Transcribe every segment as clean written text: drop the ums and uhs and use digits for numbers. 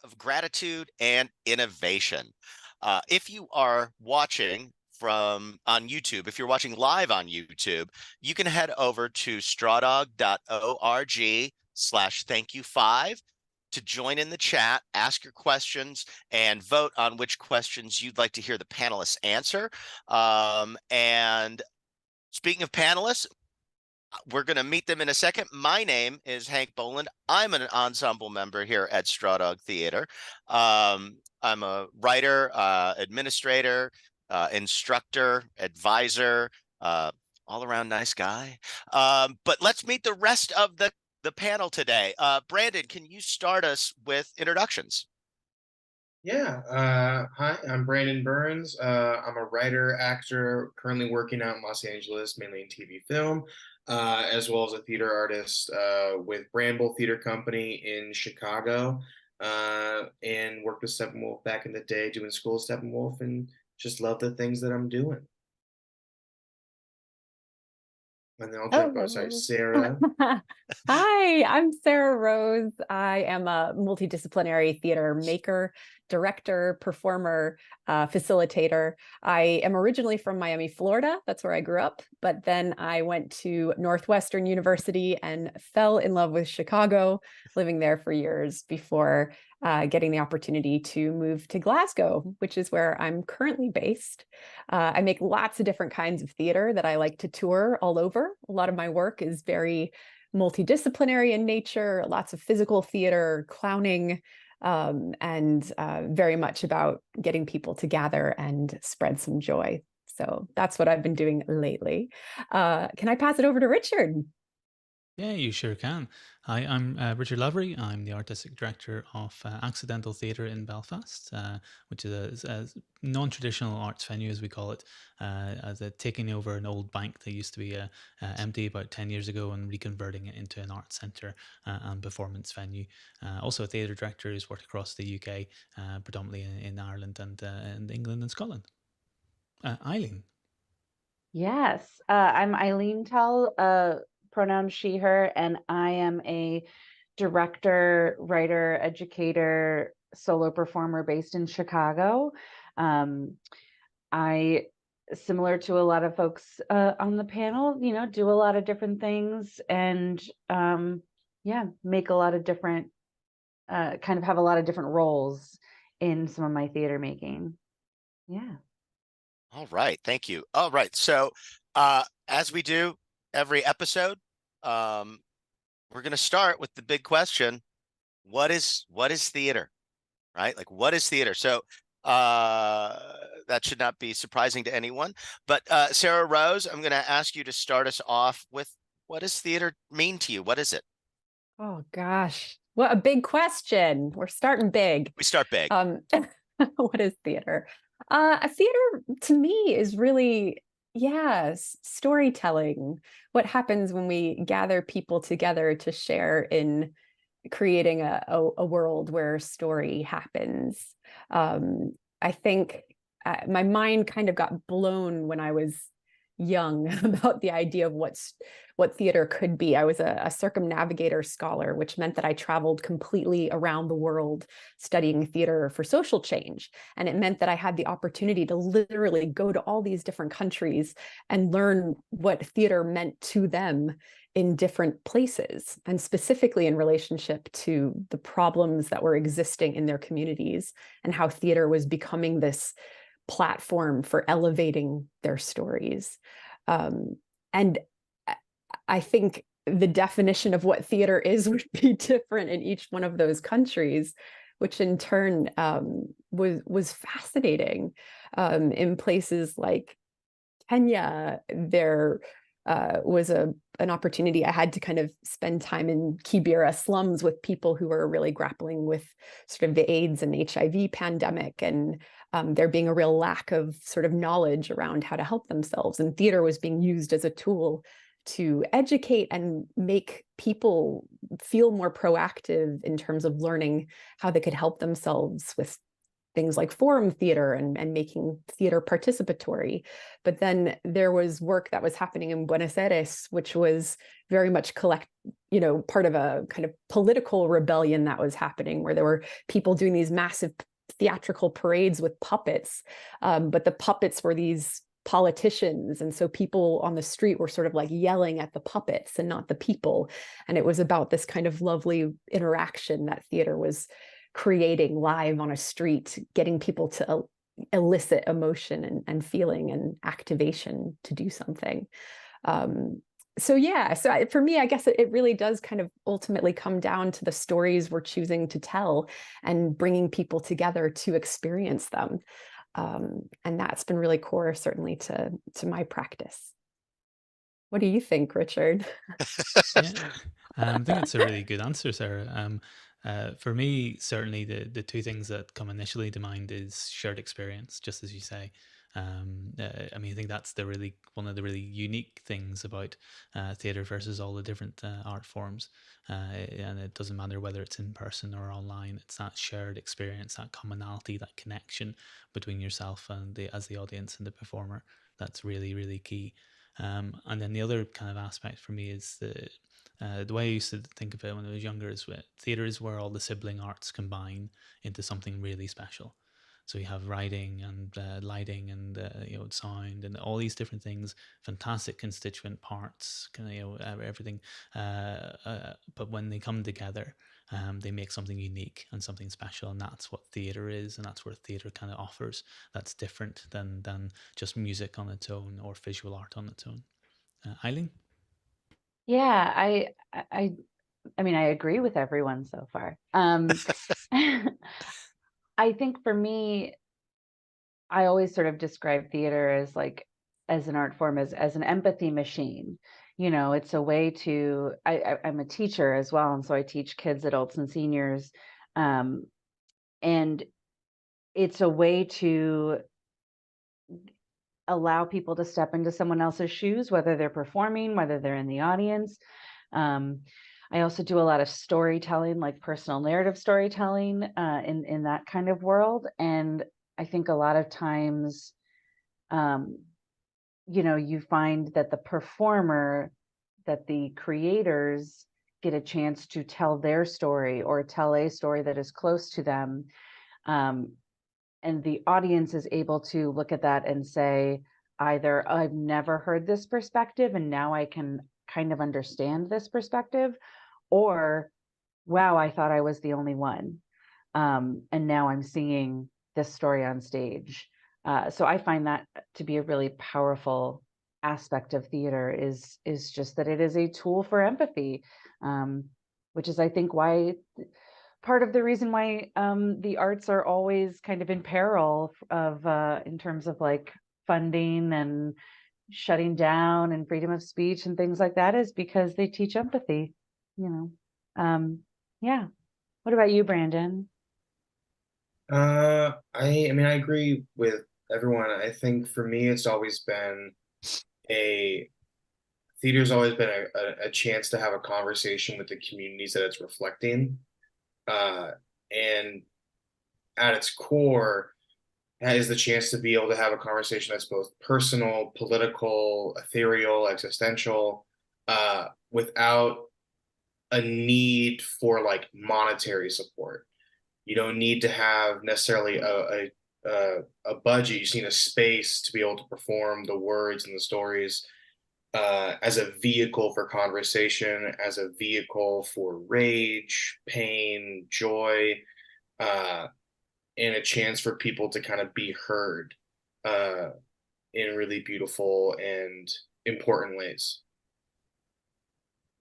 of gratitude and innovation. If you are watching from on YouTube, if you're watching live on YouTube, you can head over to strawdog.org/thankyou5 to join in the chat, ask your questions, and vote on which questions you'd like to hear the panelists answer. And speaking of panelists, we're going to meet them in a second. My name is Hank Boland. I'm an ensemble member here at Straw Dog Theater. I'm a writer, administrator, instructor, advisor, all around nice guy. But let's meet the rest of the panel today. Brandon, can you start us with introductions? Yeah. Hi, I'm Brandon Burns. I'm a writer, actor, currently working out in Los Angeles, mainly in TV film, as well as a theater artist with Bramble Theater Company in Chicago, and worked with Steppenwolf back in the day doing School of Steppenwolf, and just love the things that I'm doing. And then I'll jump, oh, sorry, Oh, Sarah. hi, I'm Sarah Rose. I am a multidisciplinary theater maker, director, performer, facilitator. I am originally from Miami, Florida. That's where I grew up. But then I went to Northwestern University and fell in love with Chicago, living there for years before getting the opportunity to move to Glasgow, which is where I'm currently based. I make lots of different kinds of theater that I like to tour all over. A lot of my work is very multidisciplinary in nature, lots of physical theater, clowning, and very much about getting people to gather and spread some joy. So that's what I've been doing lately. Can I pass it over to Richard? Yeah, you sure can. Hi, I'm Richard Lavery. I'm the artistic director of Accidental Theatre in Belfast, which is a non-traditional arts venue, as we call it, as a taking over an old bank that used to be empty about 10 years ago and reconverting it into an arts centre and performance venue. Also a theatre director who's worked across the UK, predominantly in Ireland and England and Scotland. Eileen. Yes, I'm Eileen Tell, pronoun she, her, and I am a director, writer, educator, solo performer based in Chicago. I, similar to a lot of folks on the panel, do a lot of different things and make a lot of different, kind of have a lot of different roles in some of my theater making. Yeah. All right, thank you. All right, so as we do every episode, we're going to start with the big question: what is theater, right? Like, what is theater? So that should not be surprising to anyone. But Sarah Rose, I'm going to ask you to start us off with, what does theater mean to you? What is it? Oh gosh, what a big question. We're starting big. We start big. What is theater? Theater to me is really, yes, storytelling. What happens when we gather people together to share in creating a world where story happens. I think my mind kind of got blown when I was young about the idea of what theater could be. I was a Circumnavigator Scholar, which meant that I traveled completely around the world studying theater for social change. And it meant that I had the opportunity to literally go to all these different countries and learn what theater meant to them in different places, and specifically in relationship to the problems that were existing in their communities and how theater was becoming this platform for elevating their stories. And I think the definition of what theater is would be different in each one of those countries, which in turn was fascinating. In places like Kenya, there was an opportunity I had to kind of spend time in Kibera slums with people who were really grappling with sort of the AIDS and HIV pandemic, and there being a real lack of sort of knowledge around how to help themselves. And theater was being used as a tool to educate and make people feel more proactive in terms of learning how they could help themselves with things like forum theater and making theater participatory. But then there was work that was happening in Buenos Aires, which was very much part of a kind of political rebellion that was happening, where there were people doing these massive theatrical parades with puppets. But the puppets were these politicians. And so people on the street were sort of like yelling at the puppets and not the people. And it was about this kind of lovely interaction that theater was creating live on a street, getting people to elicit emotion and feeling and activation to do something. So for me, I guess it really does kind of ultimately come down to the stories we're choosing to tell and bringing people together to experience them. And that's been really core, certainly, to my practice. What do you think, Richard? Yeah, I think it's a really good answer, Sarah. For me, certainly the two things that come initially to mind is shared experience, just as you say. I mean, I think that's one of the really unique things about theatre versus all the different art forms. And it doesn't matter whether it's in person or online. It's that shared experience, that commonality, that connection between yourself and as the audience and the performer. That's really, really key. And then the other kind of aspect for me is the way I used to think of it when I was younger is theatre is where all the sibling arts combine into something really special. So you have writing and lighting and sound and all these different things, fantastic constituent parts, everything. But when they come together, they make something unique and something special, and that's what theatre is, and that's what theatre kind of offers. That's different than just music on its own or visual art on its own. Eileen? Yeah, I mean, I agree with everyone so far. I think for me, I always sort of describe theater as an art form, as an empathy machine. It's a way to, I'm a teacher as well. And so I teach kids, adults, and seniors. And it's a way to allow people to step into someone else's shoes, whether they're performing, whether they're in the audience. I also do a lot of storytelling, like personal narrative storytelling, in that kind of world. And I think a lot of times, you find that the performer, that the creators get a chance to tell their story or tell a story that is close to them. And the audience is able to look at that and say, either I've never heard this perspective and now I can kind of understand this perspective, or wow, I thought I was the only one. And now I'm seeing this story on stage. So I find that to be a really powerful aspect of theater is just that it is a tool for empathy, which is, I think, why part of the reason why the arts are always kind of in peril of in terms of like funding and shutting down and freedom of speech and things like that, is because they teach empathy. Yeah. What about you, Brandon? I mean, I agree with everyone. I think for me, it's always been theater's always been a chance to have a conversation with the communities that it's reflecting. And at its core, is the chance to be able to have a conversation that's both personal, political, ethereal, existential, without a need for like monetary support. You don't need to have necessarily a budget. You just need a space to be able to perform the words and the stories as a vehicle for conversation, as a vehicle for rage, pain, joy, and a chance for people to kind of be heard in really beautiful and important ways.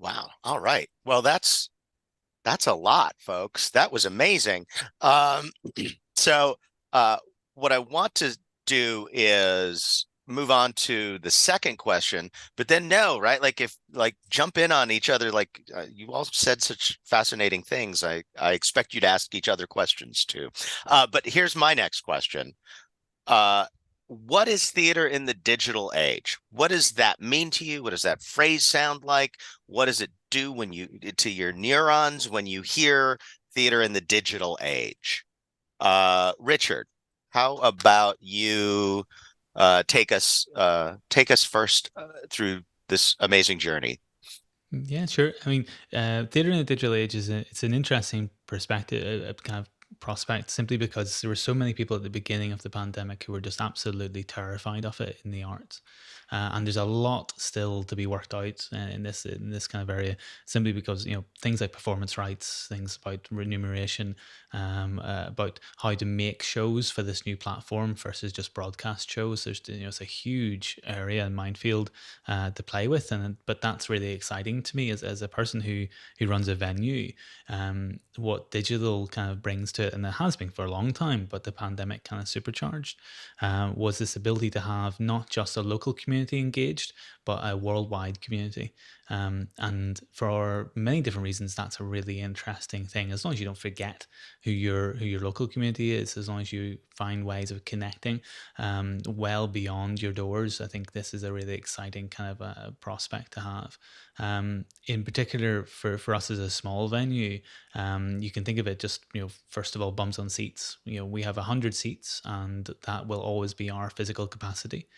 Wow. All right. Well, that's a lot, folks. That was amazing. So what I want to do is move on to the second question, but then right? Like jump in on each other. Like you all said such fascinating things. I expect you to ask each other questions too. But here's my next question. What is theater in the digital age? What does that mean to you? What does that phrase sound like? What does it do to your neurons when you hear theater in the digital age? Richard, how about you take us first through this amazing journey? Yeah, sure. I mean, theater in the digital age it's an interesting perspective, a kind of prospect, simply because there were so many people at the beginning of the pandemic who were just absolutely terrified of it in the arts. And there's a lot still to be worked out in this kind of area, simply because things like performance rights, things about remuneration, about how to make shows for this new platform versus just broadcast shows. There's it's a huge area and minefield to play with, but that's really exciting to me as a person who runs a venue. What digital kind of brings to it, and it has been for a long time, but the pandemic kind of supercharged, was this ability to have not just a local community engaged, but a worldwide community. And for many different reasons, that's a really interesting thing. As long as you don't forget who your local community is, as long as you find ways of connecting well beyond your doors, I think this is a really exciting kind of a prospect to have. In particular, for us as a small venue, you can think of it just, first of all, bums on seats. We have 100 seats, and that will always be our physical capacity.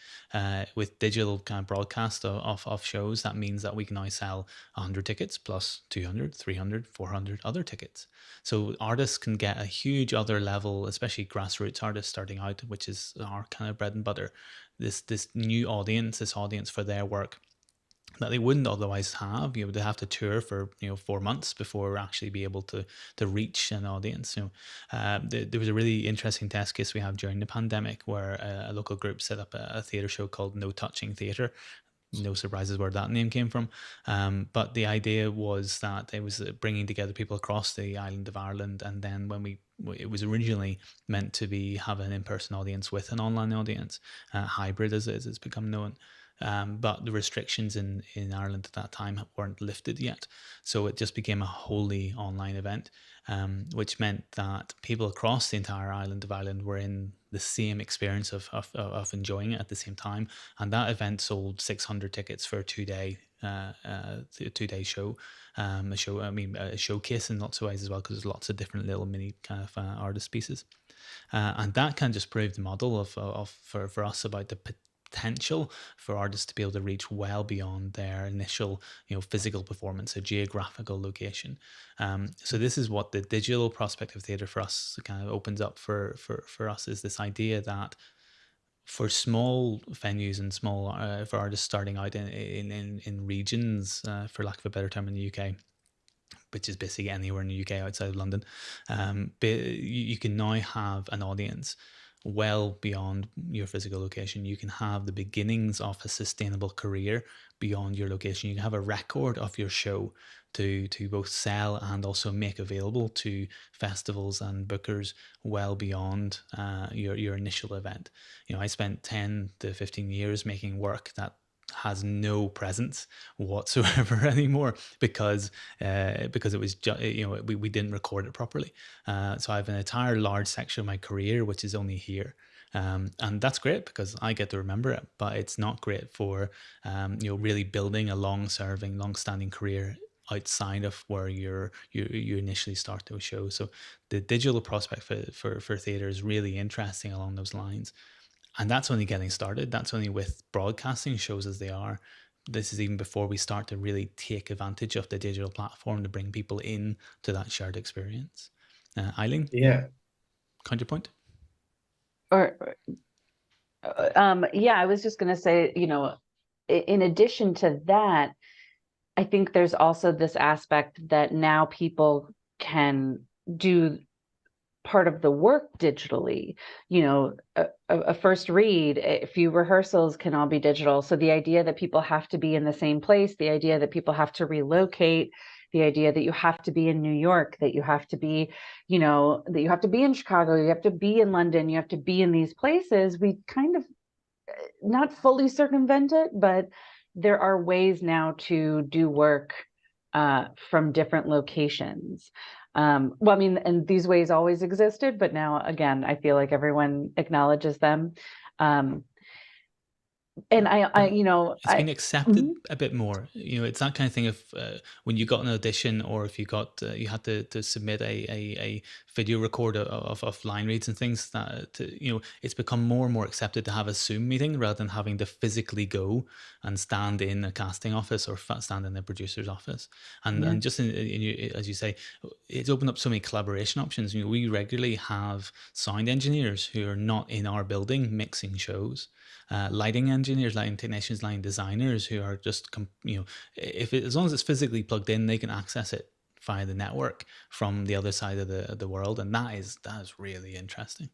With digital kind of broadcast of shows, that means that we can now sell 100 tickets plus 200, 300, 400 other tickets. So artists can get a huge other level, especially grassroots artists starting out, which is our kind of bread and butter. This new audience, this audience for their work that they wouldn't otherwise have. They have to tour for 4 months before actually be able to reach an audience. There was a really interesting test case we have during the pandemic where a local group set up a theatre show called No Touching Theatre. No surprises where that name came from, but the idea was that it was bringing together people across the island of Ireland, and then it was originally meant to have an in-person audience with an online audience, hybrid as it's become known. But the restrictions in Ireland at that time weren't lifted yet. So it just became a wholly online event, which meant that people across the entire island of Ireland were in the same experience of enjoying it at the same time. And that event sold 600 tickets for a 2-day show. A showcase in lots of ways as well, because there's lots of different little mini kind of artist pieces. And that kind of just proved the model for us about the potential for artists to be able to reach well beyond their initial physical performance, a geographical location. So this is what the digital prospect of theatre for us kind of opens up for us, is this idea that for small venues and small for artists starting out in regions, for lack of a better term, in the UK, which is basically anywhere in the UK outside of London, you can now have an audience well beyond your physical location. You can have the beginnings of a sustainable career beyond your location. You can have a record of your show to both sell and also make available to festivals and bookers well beyond your initial event. I spent 10 to 15 years making work that has no presence whatsoever anymore because it was we didn't record it properly. So I have an entire large section of my career which is only here. And that's great because I get to remember it, but it's not great for really building a long-standing career outside of where you initially start those shows. So the digital prospect for theatre is really interesting along those lines. And that's only getting started. That's only with broadcasting shows as they are. This is even before we start to really take advantage of the digital platform to bring people in to that shared experience. Eileen? Yeah. Counterpoint? I was just going to say, in addition to that, I think there's also this aspect that now people can do part of the work digitally. A first read, a few rehearsals can all be digital. So the idea that people have to be in the same place, the idea that people have to relocate, the idea that you have to be in New York, that you have to be, that you have to be in Chicago, you have to be in London, you have to be in these places, we kind of not fully circumvent it, but there are ways now to do work from different locations. And these ways always existed, but now, again, I feel like everyone acknowledges them. And it's been accepted a bit more. It's that kind of thing of when you got an audition, or if you got you had to submit a video record of line reads and things, that it's become more and more accepted to have a Zoom meeting rather than having to physically go and stand in a casting office or stand in the producer's office. And just as you say, it's opened up so many collaboration options. We regularly have sound engineers who are not in our building mixing shows. Lighting engineers, lighting technicians, lighting designers who are just, as long as it's physically plugged in, they can access it via the network from the other side of the world. And that is really interesting.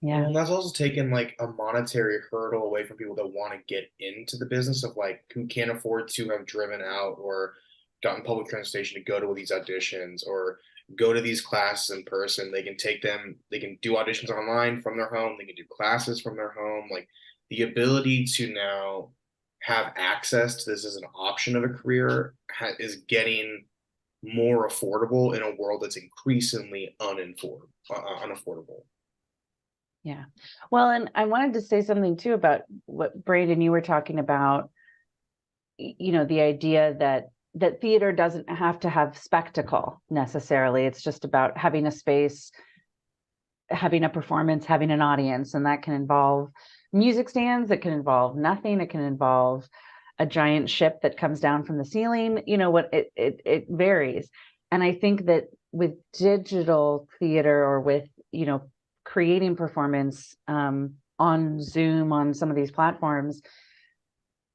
Yeah. And that's also taken like a monetary hurdle away from people that want to get into the business of like who can't afford to have driven out or gotten public transportation to go to these auditions or go to these classes in person. They can take them, they can do auditions online from their home, they can do classes from their home. Like the ability to now have access to this as an option of a career is getting more affordable in a world that's increasingly unaffordable. Yeah. Well, and I wanted to say something too about what Brandon, you were talking about, the idea that theater doesn't have to have spectacle necessarily. It's just about having a space, having a performance, having an audience, and that can involve music stands, it can involve nothing, it can involve a giant ship that comes down from the ceiling. It varies. And I think that with digital theater or with, creating performance on Zoom, on some of these platforms,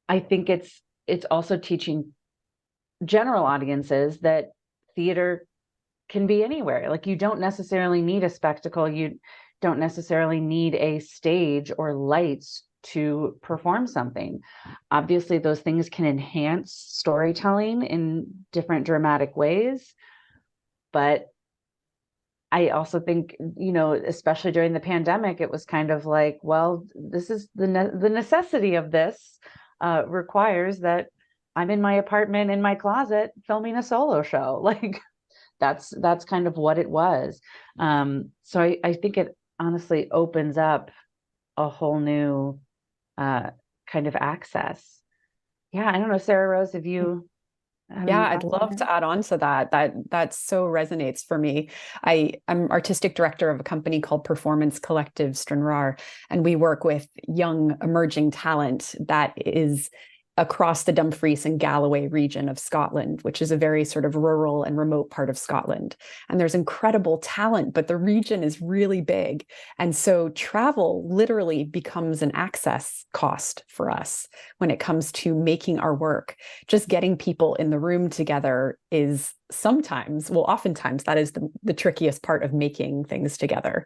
I think it's also teaching general audiences that theater can be anywhere. Like you don't necessarily need a spectacle. You don't necessarily need a stage or lights to perform something. Obviously, those things can enhance storytelling in different dramatic ways. But I also think, especially during the pandemic, it was kind of like, well, this is the necessity of this requires that I'm in my apartment in my closet filming a solo show. Like that's kind of what it was. So I think it honestly opens up a whole new kind of access. Yeah, I don't know, Sarah Rose, if you Yeah, I'd love to add on to that. That so resonates for me. I'm artistic director of a company called Performance Collective Stranraer, and we work with young emerging talent that is across the Dumfries and Galloway region of Scotland, which is a very sort of rural and remote part of Scotland. And there's incredible talent, but the region is really big. And so travel literally becomes an access cost for us when it comes to making our work. Just getting people in the room together is oftentimes that is the trickiest part of making things together.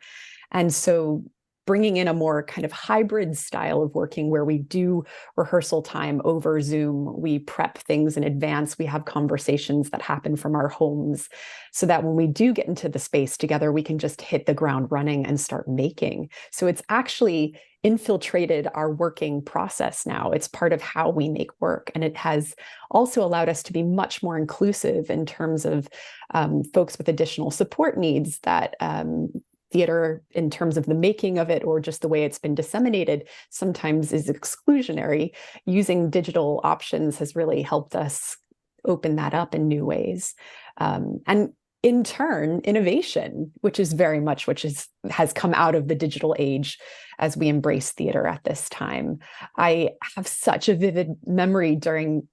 And so bringing in a more kind of hybrid style of working where we do rehearsal time over Zoom, we prep things in advance, we have conversations that happen from our homes so that when we do get into the space together, we can just hit the ground running and start making. So it's actually infiltrated our working process now. It's part of how we make work. And it has also allowed us to be much more inclusive in terms of folks with additional support needs that theater, in terms of the making of it or just the way it's been disseminated, sometimes is exclusionary. Using digital options has really helped us open that up in new ways. And in turn, innovation, which is very much has come out of the digital age as we embrace theater at this time. I have such a vivid memory during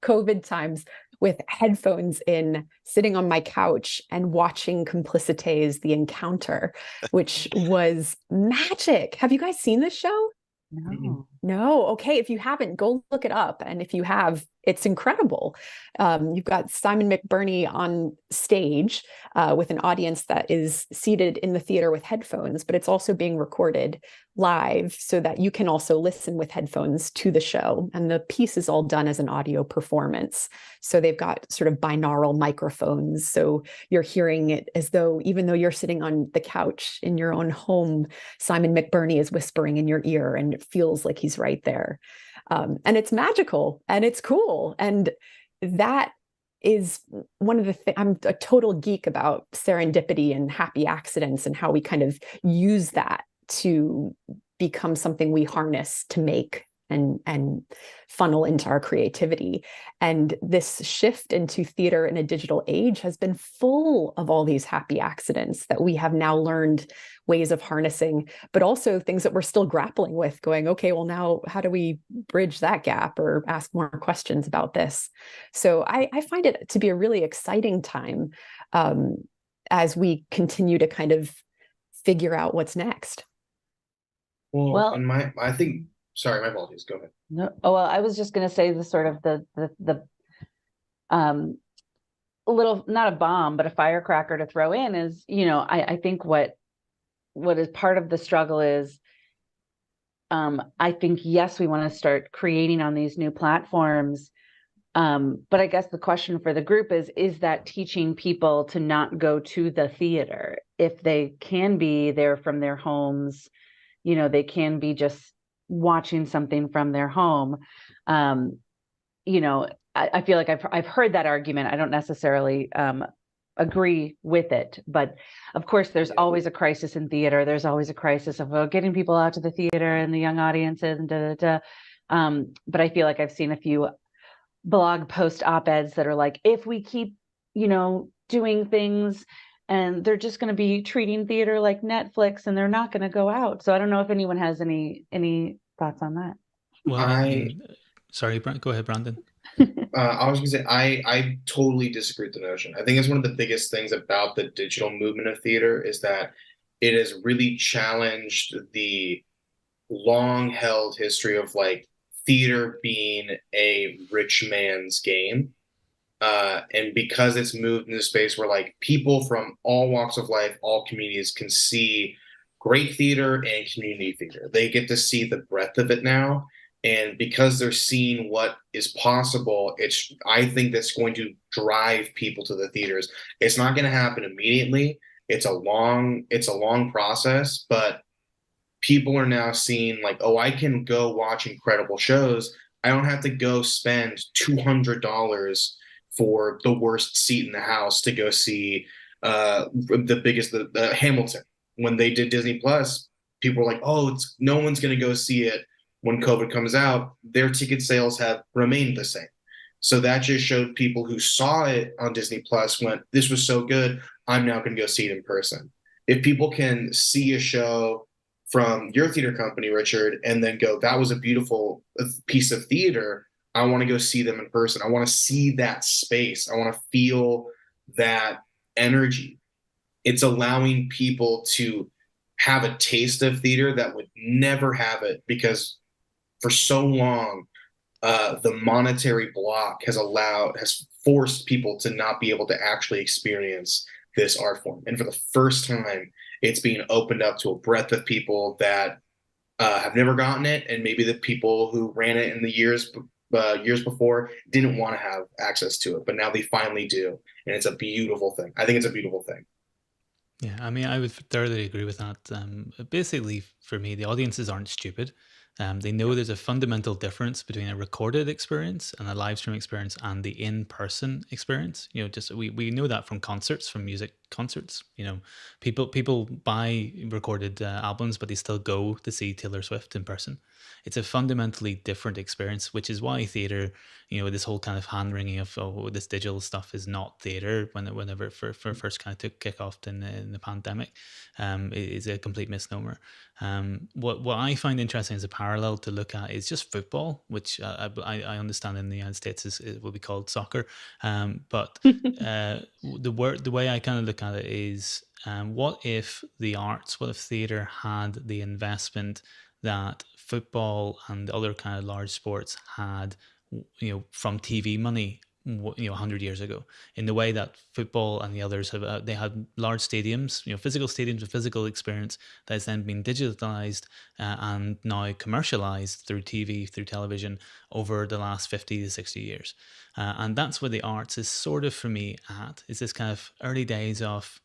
COVID times with headphones in, sitting on my couch and watching Complicité's The Encounter, which was magic. Have you guys seen this show? No. Okay. If you haven't, go look it up. And if you have, it's incredible. You've got Simon McBurney on stage with an audience that is seated in the theater with headphones, but it's also being recorded live so that you can also listen with headphones to the show. And the piece is all done as an audio performance. So they've got sort of binaural microphones. So you're hearing it as though, even though you're sitting on the couch in your own home, Simon McBurney is whispering in your ear and it feels like he's right there. And it's magical and it's cool. And that is one of the things. I'm a total geek about serendipity and happy accidents and how we kind of use that to become something we harness to make and funnel into our creativity. And this shift into theater in a digital age has been full of all these happy accidents that we have now learned ways of harnessing, but also things that we're still grappling with, going, okay, well, now how do we bridge that gap or ask more questions about this? So I find it to be a really exciting time as we continue to kind of figure out what's next. Well, and I think, sorry, my apologies. Go ahead. No, oh, well, I was just going to say the sort of the little, not a bomb, but a firecracker to throw in is, I think what is part of the struggle is, I think, yes, we want to start creating on these new platforms. But I guess the question for the group is that teaching people to not go to the theater if they can be there from their homes, they can be just watching something from their home. I feel like I've heard that argument. I don't necessarily agree with it, but of course there's always a crisis in theater. There's always a crisis of getting people out to the theater and the young audiences and but I feel like I've seen a few blog post op-eds that are like, if we keep, doing things, and they're just going to be treating theater like Netflix and they're not going to go out. So I don't know if anyone has any thoughts on that. Well, sorry, go ahead, Brandon. I was going to say, I totally disagree with the notion. I think it's one of the biggest things about the digital movement of theater is that it has really challenged the long-held history of like theater being a rich man's game. And because it's moved into a space where like people from all walks of life, all communities can see great theater and community theater. They get to see the breadth of it now. And because they're seeing what is possible, I think that's going to drive people to the theaters. It's not going to happen immediately. It's a long process, but people are now seeing like, oh, I can go watch incredible shows. I don't have to go spend $200 for the worst seat in the house to go see the Hamilton. When they did Disney Plus, people were like, oh, no one's going to go see it when COVID comes out. Their ticket sales have remained the same. So that just showed people who saw it on Disney Plus went, this was so good, I'm now going to go see it in person. If people can see a show from your theater company, Richard, and then go, that was a beautiful piece of theater, I want to go see them in person. I want to see that space. I want to feel that energy. It's allowing people to have a taste of theater that would never have it, because for so long, the monetary block has forced people to not be able to actually experience this art form. And for the first time, it's being opened up to a breadth of people that have never gotten it. And maybe the people who ran it in the years before didn't want to have access to it, but now they finally do. And it's a beautiful thing. I think it's a beautiful thing. Yeah, I mean, I would thoroughly agree with that. Basically, for me, the audiences aren't stupid. They know there's a fundamental difference between a recorded experience and a live stream experience and the in-person experience. Just we know that from concerts, from music concerts. People buy recorded albums, but they still go to see Taylor Swift in person. It's a fundamentally different experience, which is why theater, this whole kind of hand wringing of, oh, this digital stuff is not theater whenever it first kind of took kickoff in the pandemic, is a complete misnomer. What I find interesting as a parallel to look at is just football, which I understand in the United States it will be called soccer. But the way I kind of look at it is, what if theater had the investment that football and other kind of large sports had, from TV money, 100 years ago, in the way that football and the others have, they had large stadiums, physical stadiums with physical experience that has then been digitalized and now commercialized through TV, through television over the last 50 to 60 years. And that's where the arts is sort of, for me, is this kind of early days of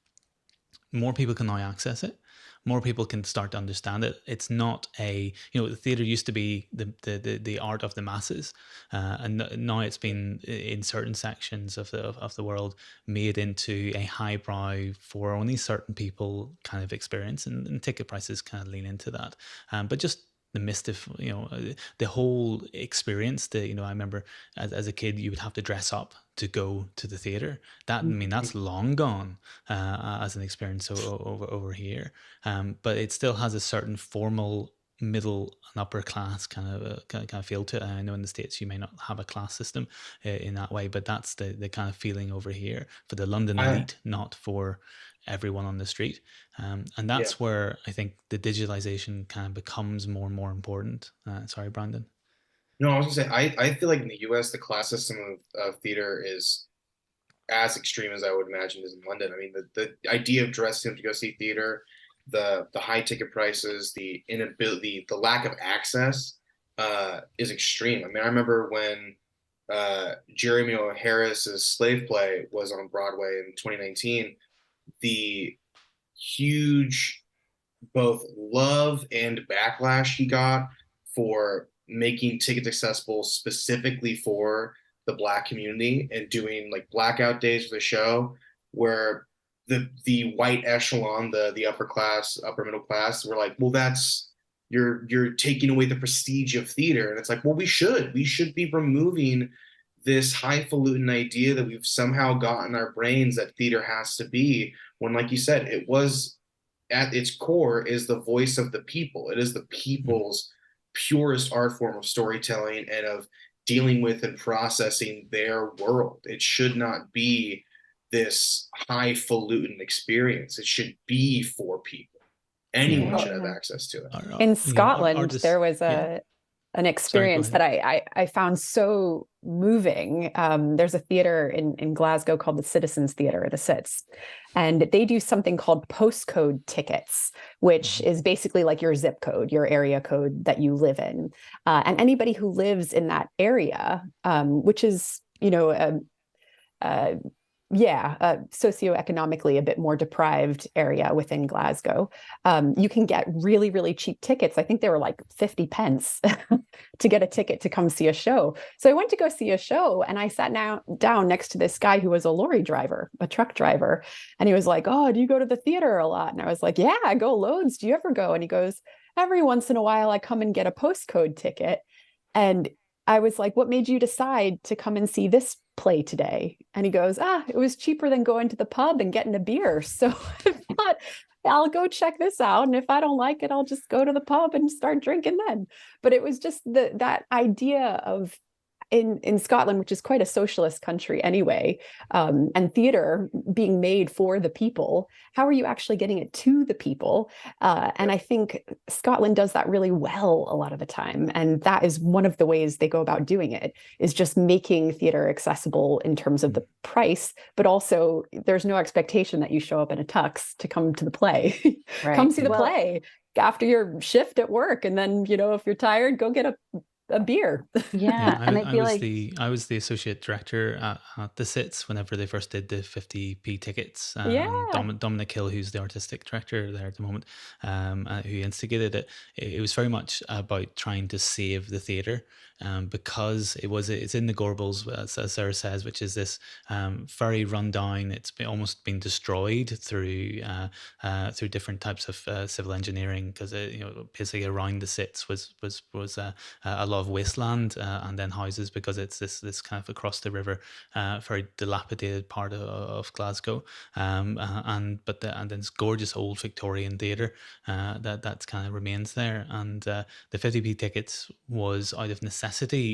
more people can now access it. More people can start to understand it. It's not the theater used to be the art of the masses, and now it's been in certain sections of the world made into a highbrow for only certain people kind of experience, and ticket prices kind of lean into that. But just the mystic, the whole experience. I remember as a kid, you would have to dress up to go to the theater. That, I mean, that's long gone as an experience over here. But it still has a certain formal middle and upper class kind of feel to it. I know in the States you may not have a class system in that way, but that's the kind of feeling over here for the London elite, not for everyone on the street. And that's where I think the digitalization kind of becomes more and more important. Sorry, Brandon. No, I was gonna say, I feel like in the US, the class system of theater is as extreme as I would imagine is in London. I mean, the idea of dressing up to go see theater, the high ticket prices, the inability, the lack of access is extreme. I mean, I remember when Jeremy O'Hara's Slave Play was on Broadway in 2019, the huge both love and backlash he got for making tickets accessible specifically for the Black community and doing like blackout days for the show where the white echelon, the upper class, upper middle class were like, well, that's you're taking away the prestige of theater. And it's like, well, we should be removing this highfalutin idea that we've somehow got in our brains that theater has to be, when, like you said, it was at its core is the voice of the people. It is the people's purest art form of storytelling and of dealing with and processing their world. It should not be this highfalutin experience. It should be for people. Anyone should have access to it. In Scotland, there was an experience that I found so moving. There's a theater in Glasgow called the Citizens Theatre, the Cits, and they do something called postcode tickets, which is basically like your zip code, your area code that you live in. And anybody who lives in that area, which is, socioeconomically a bit more deprived area within Glasgow, you can get really, really cheap tickets. I think they were like 50 pence to get a ticket to come see a show. So I went to go see a show and I sat down next to this guy who was a lorry driver, a truck driver. And he was like, oh, do you go to the theater a lot? And I was like, yeah, I go loads. Do you ever go? And he goes, every once in a while I come and get a postcode ticket. And I was like, what made you decide to come and see this play today? And he goes, it was cheaper than going to the pub and getting a beer. So I thought, I'll go check this out. And if I don't like it, I'll just go to the pub and start drinking then. But it was just that idea of in Scotland, which is quite a socialist country anyway, and theater being made for the people, how are you actually getting it to the people? And I think Scotland does that really well a lot of the time. And that is one of the ways they go about doing it, is just making theater accessible in terms of the price, but also there's no expectation that you show up in a tux to come to the play. Right. Come see the play after your shift at work. And then, if you're tired, go get a beer. I was the associate director at the Cits whenever they first did the 50p tickets. Dominic Hill, who's the artistic director there at the moment, who instigated it. It was very much about trying to save the theatre, because it's in the Gorbals, as Sarah says, which is this very rundown. It's almost been destroyed through different types of civil engineering, because basically around the Cits was a lot of wasteland and then houses, because it's this kind of across the river, very dilapidated part of Glasgow, and then this gorgeous old Victorian theatre that kind of remains there. And the 50p tickets was out of necessity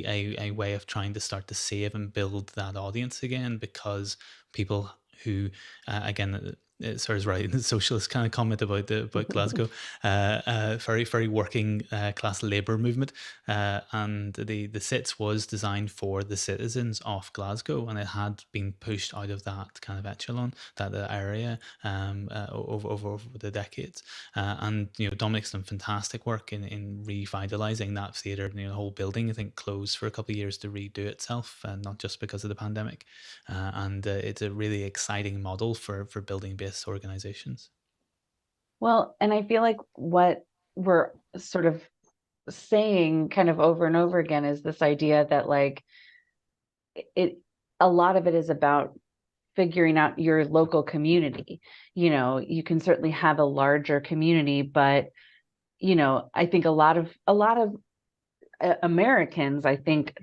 a way of trying to start to save and build that audience again, because people who again, Sarah's right, the socialist kind of comment about Glasgow, very, very working class labour movement, and the Cits was designed for the citizens of Glasgow, and it had been pushed out of that kind of echelon, that area, over the decades. And Dominic's done fantastic work in revitalising that theatre. The whole building, I think, closed for a couple of years to redo itself, and not just because of the pandemic. And it's a really exciting model for building-based organizations. Well, and I feel like what we're sort of saying kind of over and over again is this idea that like a lot of it is about figuring out your local community. You can certainly have a larger community, but I think a lot of Americans, I think,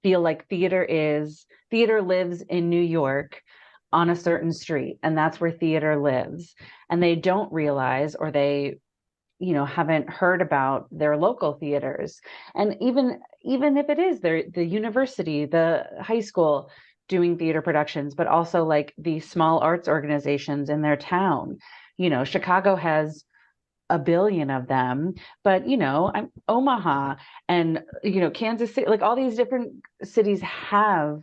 feel like theater lives in New York on a certain street, and that's where theater lives. And they don't realize, or they, haven't heard about their local theaters. And even if it is the university, the high school doing theater productions, but also like the small arts organizations in their town. Chicago has a billion of them, but I'm Omaha and Kansas City, like all these different cities have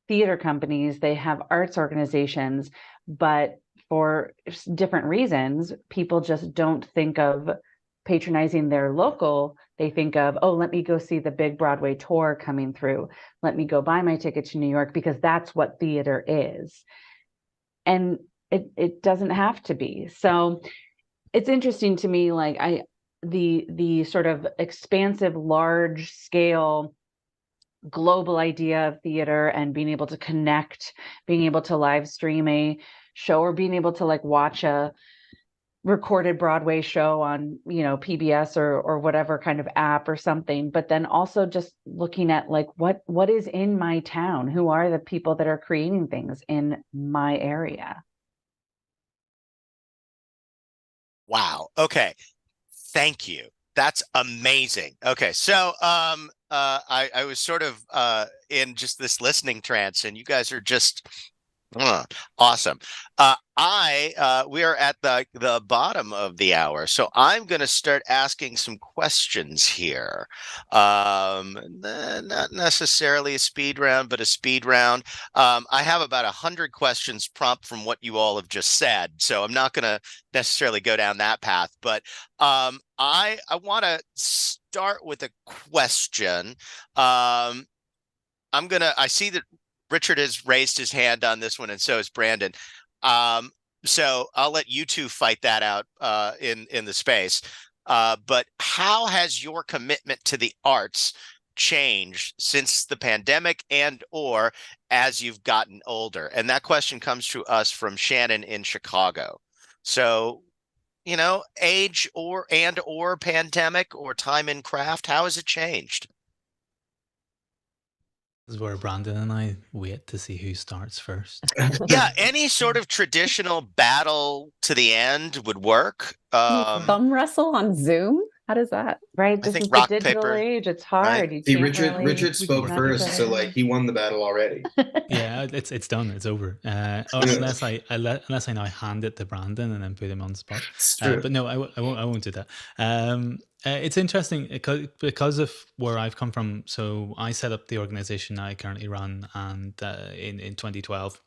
theater companies, they have arts organizations, but for different reasons, people just don't think of patronizing their local. They think of, oh, let me go see the big Broadway tour coming through. Let me go buy my ticket to New York because that's what theater is. And it doesn't have to be. So it's interesting to me, like the sort of expansive, large scale global idea of theater and being able to connect, being able to live stream a show, or being able to like watch a recorded Broadway show on, PBS or whatever kind of app or something. But then also just looking at like what is in my town? Who are the people that are creating things in my area? Wow. Okay. Thank you. That's amazing. Okay. So I was sort of in just this listening trance, and you guys are just awesome. We are at the bottom of the hour, so I'm going to start asking some questions here. Not necessarily a speed round, but a speed round. I have about 100 questions prompt from what you all have just said, so I'm not going to necessarily go down that path. But I want to start with a question. I see that Richard has raised his hand on this one, and so has Brandon. So I'll let you two fight that out in the space. But how has your commitment to the arts changed since the pandemic and or as you've gotten older? And that question comes to us from Shannon in Chicago. So, age or pandemic or time in craft, how has it changed? This is where Brandon and I wait to see who starts first. Yeah, any sort of traditional battle to the end would work. Thumb wrestle on Zoom? How does that? Right. I This think is the rock, digital paper, age. It's hard. right? You See, can't Richard really Richard spoke knock each first, other so like down. he won the battle already. Yeah, it's done. It's over. Unless I now hand it to Brandon and then put him on the spot. It's true. But no, I won't do that. It's interesting because of where I've come from. So I set up the organization I currently run, and in 2012.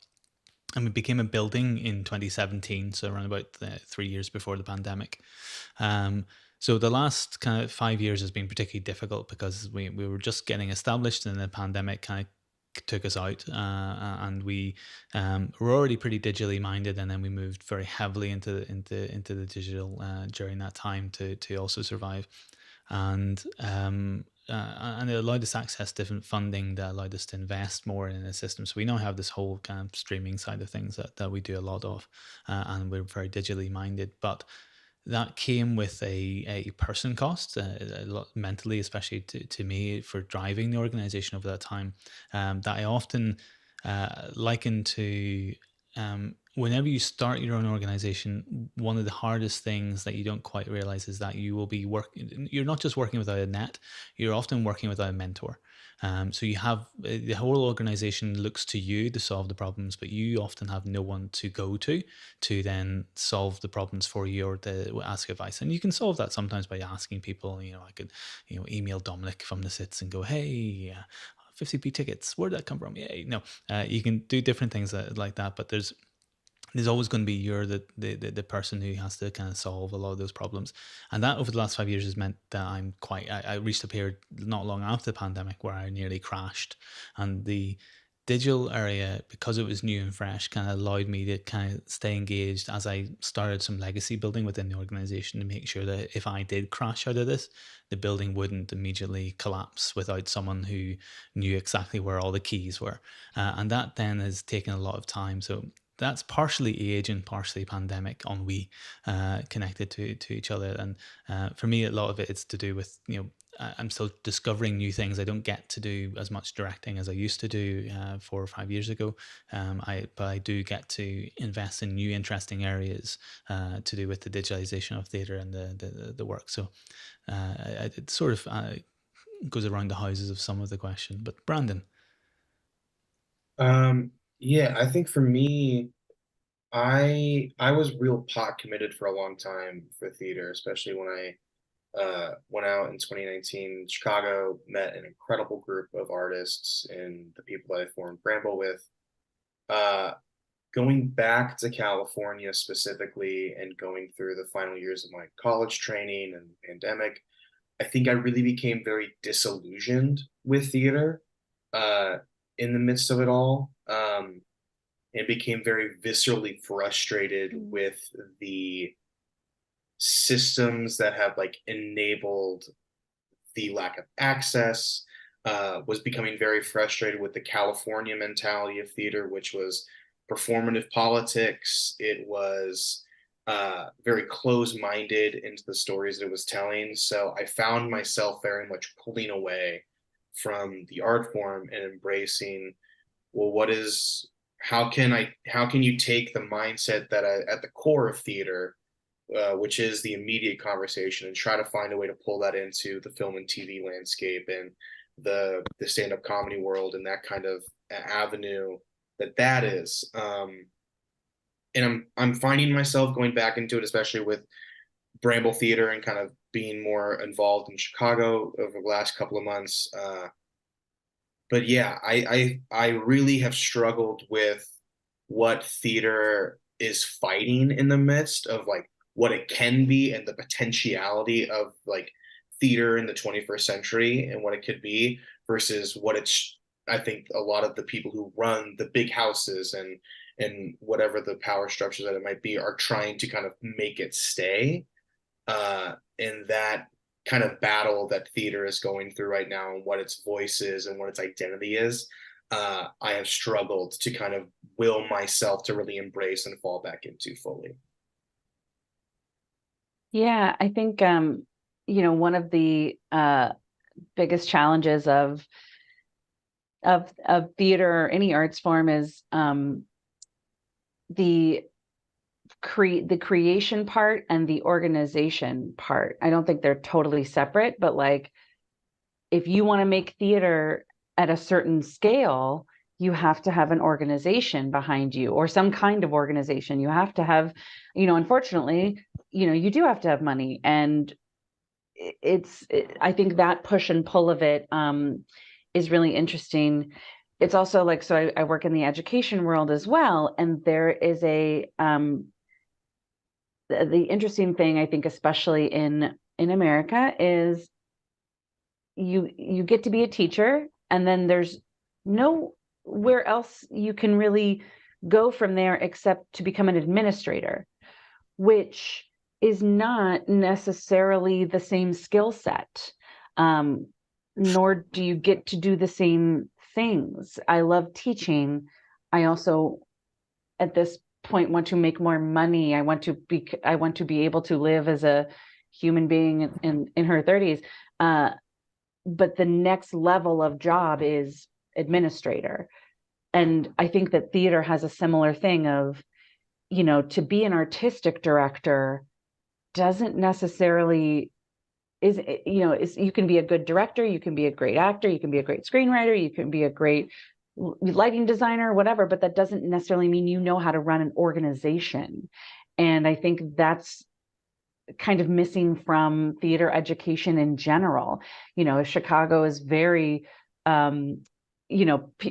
And we became a building in 2017, so around about 3 years before the pandemic. So the last kind of 5 years has been particularly difficult because we were just getting established, and the pandemic kind of took us out, and we were already pretty digitally minded, and then we moved very heavily into the digital during that time to also survive. And it allowed us to access different funding that allowed us to invest more in the system. So we now have this whole kind of streaming side of things that we do a lot of, and we're very digitally minded. But that came with a person cost, a lot mentally, especially to me, for driving the organization over that time, that I often liken to whenever you start your own organization. One of the hardest things that you don't quite realize is that you will be you're not just working without a net, you're often working without a mentor. So you have the whole organization looks to you to solve the problems, but you often have no one to go to then solve the problems for you or to ask advice. And you can solve that sometimes by asking people. I could email Dominic from the SITS and go, hey, 50p tickets, where'd that come from? Yay. No, you can do different things like that, but there's always going to be you're the person who has to kind of solve a lot of those problems. And that over the last 5 years has meant that I reached a period not long after the pandemic where I nearly crashed. And the digital area, because it was new and fresh, kind of allowed me to kind of stay engaged as I started some legacy building within the organization to make sure that if I did crash out of this, the building wouldn't immediately collapse without someone who knew exactly where all the keys were. And that then has taken a lot of time. So that's partially age and partially pandemic ennui connected to each other. And for me, a lot of it is to do with, I'm still discovering new things. I don't get to do as much directing as I used to do 4 or 5 years ago. But I do get to invest in new interesting areas to do with the digitalization of theatre and the work. So it sort of goes around the houses of some of the question. But Brandon. Yeah, I think for me, I was real pot committed for a long time for theater, especially when I went out in 2019 in Chicago, met an incredible group of artists and the people that I formed Bramble with. Going back to California specifically and going through the final years of my college training and pandemic, I think I really became very disillusioned with theater in the midst of it all. And became very viscerally frustrated with the systems that have like enabled the lack of access, was becoming very frustrated with the California mentality of theater, which was performative politics. It was very close-minded into the stories that it was telling. So I found myself very much pulling away from the art form and embracing, well, how can you take the mindset that at the core of theater, which is the immediate conversation, and try to find a way to pull that into the film and TV landscape and the stand-up comedy world and that kind of avenue that is. And I'm finding myself going back into it, especially with Bramble Theater and kind of being more involved in Chicago over the last couple of months. But yeah, I really have struggled with what theater is fighting in the midst of like what it can be and the potentiality of like theater in the 21st century and what it could be versus what it's, I think a lot of the people who run the big houses and whatever the power structures that it might be are trying to kind of make it stay. And that kind of battle that theater is going through right now and what its voice is and what its identity is, I have struggled to kind of will myself to really embrace and fall back into fully. Yeah, I think one of the biggest challenges of theater or any arts form is the creation part and the organization part. I don't think they're totally separate, but like if you want to make theater at a certain scale, you have to have an organization behind you or some kind of organization. You have to have, unfortunately, you do have to have money. And I think that push and pull of it is really interesting. It's also like, so I work in the education world as well. And there is the interesting thing, I think, especially in America, is you get to be a teacher and then there's nowhere else you can really go from there except to become an administrator, which is not necessarily the same skill set, nor do you get to do the same things. I love teaching. I also, at this point, want to make more money. I want to be able to live as a human being in her 30s. But the next level of job is administrator. And I think that theater has a similar thing of, to be an artistic director doesn't necessarily you can be a good director, you can be a great actor, you can be a great screenwriter, you can be a great lighting designer, whatever, but that doesn't necessarily mean you know how to run an organization. And I think that's kind of missing from theater education in general. Chicago is very, a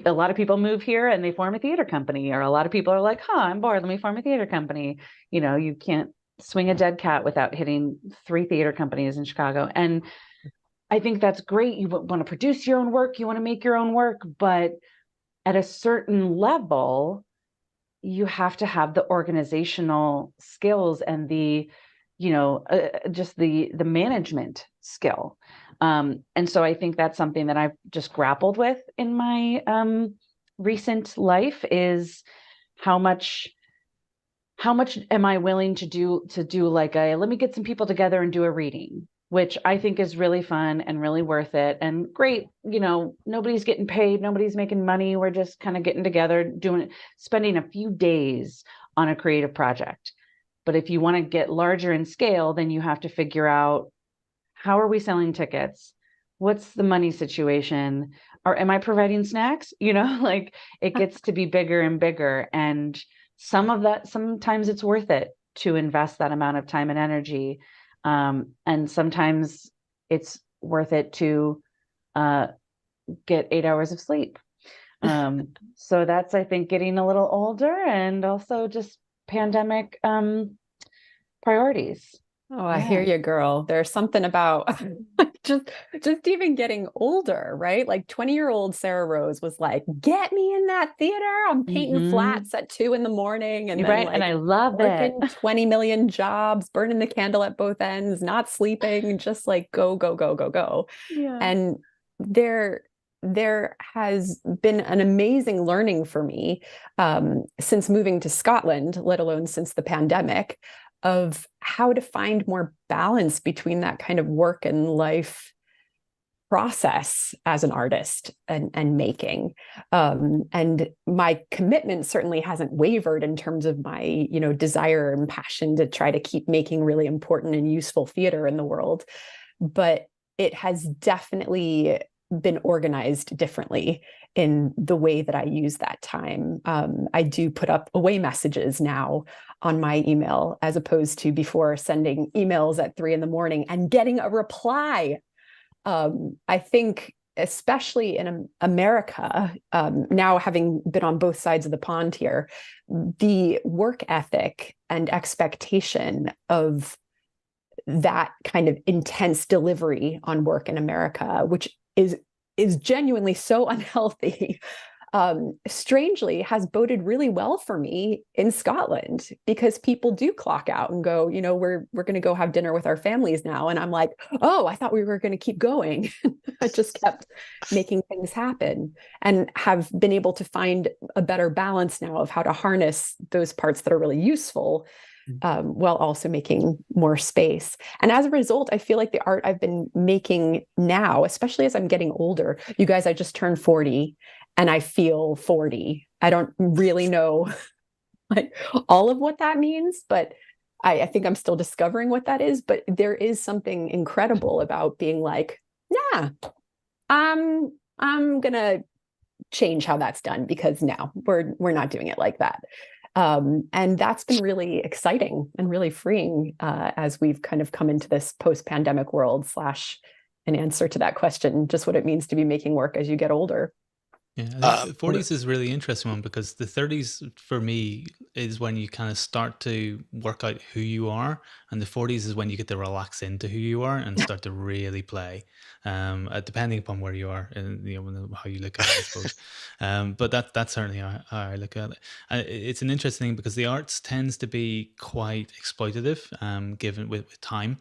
lot of people move here and they form a theater company, or a lot of people are like, I'm bored, let me form a theater company. You can't swing a dead cat without hitting 3 theater companies in Chicago. And I think that's great. You want to produce your own work, you want to make your own work, but at a certain level, you have to have the organizational skills and the, just the management skill. And so I think that's something that I've just grappled with in my recent life, is how much how much am I willing to do like let me get some people together and do a reading, which I think is really fun and really worth it and great. Nobody's getting paid, nobody's making money. We're just kind of getting together, spending a few days on a creative project. But if you want to get larger in scale, then you have to figure out, how are we selling tickets? What's the money situation? Or am I providing snacks? Like it gets to be bigger and bigger. And sometimes it's worth it to invest that amount of time and energy. And sometimes it's worth it to get 8 hours of sleep. So that's, I think, getting a little older and also just pandemic priorities. Oh, I hear you, girl. There's something about just even getting older, right? Like 20-year-old Sarah Rose was like, get me in that theater. I'm painting flats at 2 a.m. and then and I love working it. 20 million jobs, burning the candle at both ends, not sleeping, just like go, go, go, go, go. Yeah. And there has been an amazing learning for me since moving to Scotland, let alone since the pandemic, of how to find more balance between that kind of work and life process as an artist and making. And my commitment certainly hasn't wavered in terms of my, desire and passion to try to keep making really important and useful theater in the world. But it has definitely been organized differently in the way that I use that time. I do put up away messages now on my email, as opposed to before sending emails at 3 a.m. and getting a reply. I think, especially in America, now having been on both sides of the pond here, the work ethic and expectation of that kind of intense delivery on work in America, which is genuinely so unhealthy, strangely has boded really well for me in Scotland, because people do clock out and go, we're going to go have dinner with our families now. And I'm like, oh, I thought we were going to keep going. I just kept making things happen and have been able to find a better balance now of how to harness those parts that are really useful, while also making more space. And as a result, I feel like the art I've been making now, especially as I'm getting older, you guys, I just turned 40 and I feel 40. I don't really know like all of what that means, but I think I'm still discovering what that is. But there is something incredible about being like, yeah, I'm gonna change how that's done, because now we're not doing it like that. And that's been really exciting and really freeing as we've kind of come into this post-pandemic world / an answer to that question, just what it means to be making work as you get older. Yeah, I think the 40s is a really interesting one, because the 30s for me is when you kind of start to work out who you are, and the 40s is when you get to relax into who you are and start to really play, depending upon where you are and how you look at it, I suppose. But that's certainly how I look at it. It's an interesting thing, because the arts tends to be quite exploitative, given with time,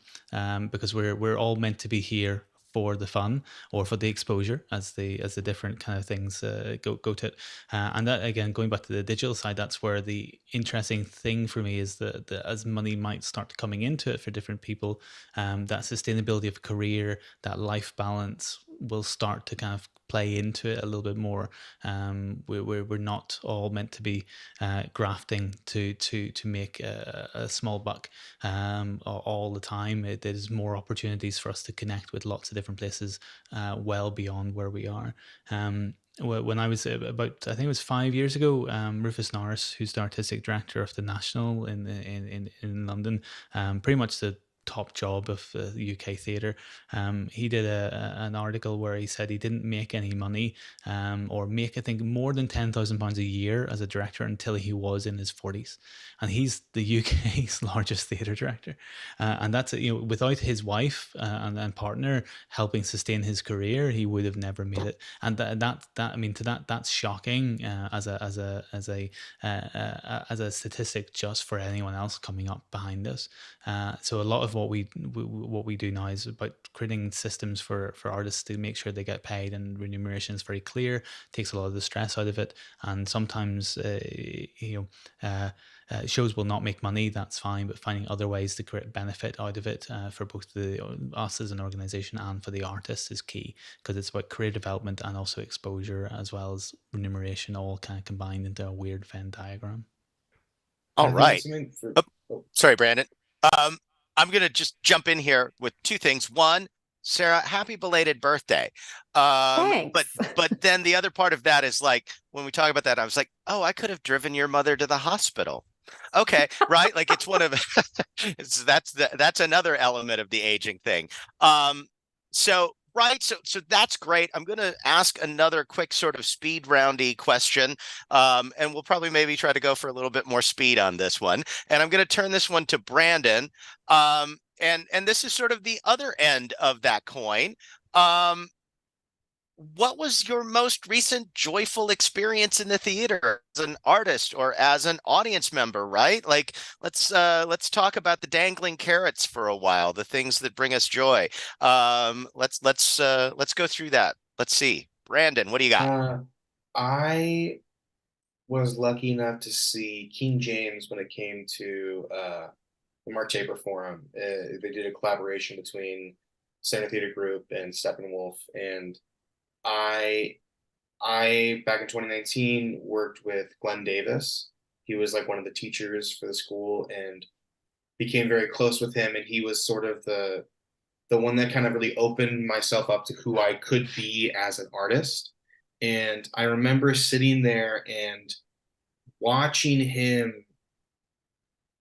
because we're all meant to be here for the fun or for the exposure, as the different kind of things go to it. And that, again, going back to the digital side, that's where the interesting thing for me is that as money might start coming into it for different people, that sustainability of career, that life balance will start to kind of play into it a little bit more. We're not all meant to be grafting to make a small buck all the time. There's more opportunities for us to connect with lots of different places well beyond where we are. When I was about, I think it was 5 years ago, Rufus Norris, who's the artistic director of the National in London, pretty much the top job of the UK theatre, he did an article where he said he didn't make any money or make, I think, more than £10,000 a year as a director until he was in his 40s, and he's the UK's largest theatre director, and that's, without his wife and partner helping sustain his career, he would have never made it. And that's shocking as a statistic just for anyone else coming up behind us. So a lot of what we do now is about creating systems for artists to make sure they get paid, and remuneration is very clear, takes a lot of the stress out of it. And sometimes shows will not make money, that's fine, but finding other ways to create benefit out of it for both us as an organization and for the artists is key, because it's about career development and also exposure as well as remuneration, all kind of combined into a weird Venn diagram. All right. Sorry, Brandon. I'm going to just jump in here with two things. One, Sarah, happy belated birthday. Thanks. But then the other part of that is like, when we talk about that, I was like, oh, I could have driven your mother to the hospital. Okay, right? Like, it's one of that's another element of the aging thing. So that's great. I'm going to ask another quick sort of speed roundy question, and we'll probably maybe try to go for a little bit more speed on this one. And I'm going to turn this one to Brandon. And this is sort of the other end of that coin. What was your most recent joyful experience in the theater as an artist or as an audience member, right? Like, let's talk about the dangling carrots for a while, the things that bring us joy. Let's go through that. Let's see. Brandon, what do you got? I was lucky enough to see King James when it came to the Mark Taper Forum. They did a collaboration between Center Theater Group and Steppenwolf, and I back in 2019 worked with Glenn Davis. He was like one of the teachers for the school, and became very close with him. And he was sort of the one that kind of really opened myself up to who I could be as an artist. And I remember sitting there and watching him